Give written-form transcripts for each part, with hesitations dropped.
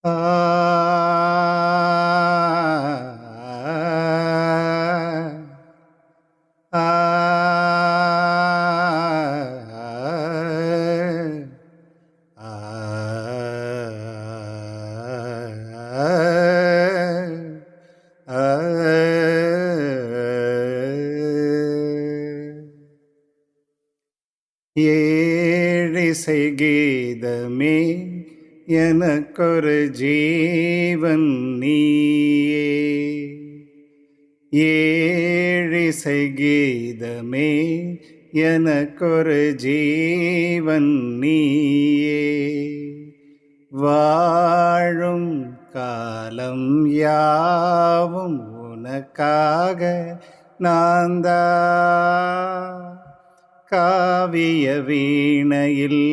ஆ ஆ ஏழிசை கீதமே எனக்கொரு ஜீவன் நீயே. ஏழிசை கீதமே எனக்கொரு ஜீவன் நீயே. வாழும் காலம் யாவும் உனக்காக நான்தா காவிய வீணையில்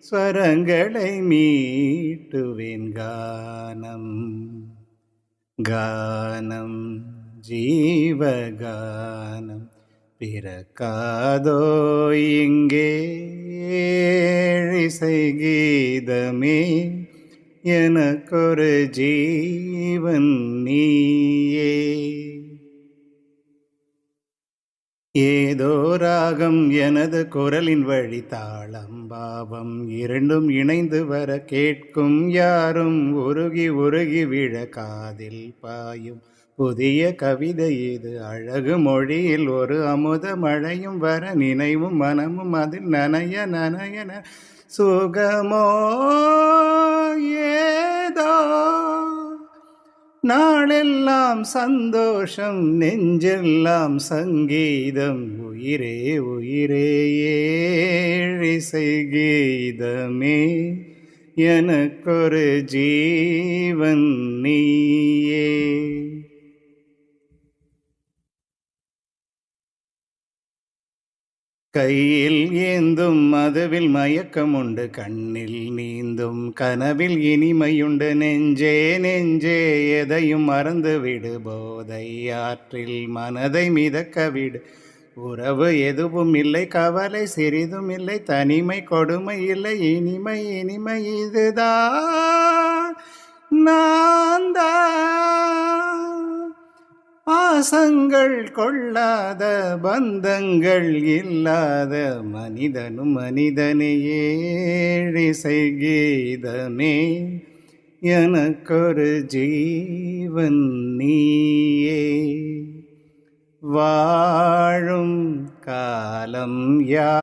ஸ்வரங்களை மீட்டுவேன். கானம் கானம் ஜீவகானம் பிறக்காதோ இங்கே. ஏழிசை கீதமே எனக்கொரு ஜீவன் நீயே. ஏதோ ராகம் எனது குரலின் வழி தாளம் பாவம் இரண்டும் இணைந்து வர கேட்கும் யாரும் உருகி உருகி விழ காதில் பாயும் புதிய கவிதை இது. அழகு மொழியில் ஒரு அமுத மழையும் வர நினைவும் மனமும் அதில் நனைய நனைய சுகமோ ஏதோ. நாளெல்லாம் சந்தோஷம் நெஞ்செல்லாம் சங்கீதம். உயிரே உயிரே ஏழிசை கீதமே எனக்கொரு ஜீவன் நீயே. கையில் ஏந்தும் மதுவில் மயக்கமுண்டு, கண்ணில் நீந்தும் கனவில் இனிமையுண்டு. நெஞ்சே நெஞ்சே எதையும் மறந்து விடு, போதை ஆற்றில் மனதை மிதக்க விடு. உறவு எதுவும் இல்லை, கவலை சிறிதும் இல்லை, தனிமை கொடுமை இல்லை, இனிமை இனிமை இதுதான் நான் தான். பாசங்கள் கொள்ளாத பந்தங்கள் இல்லாத மனிதனும் மனிதனே. ஏழிசை கீதமே எனக்கொரு ஜீவன் நீயே. வாழும் காலம் யா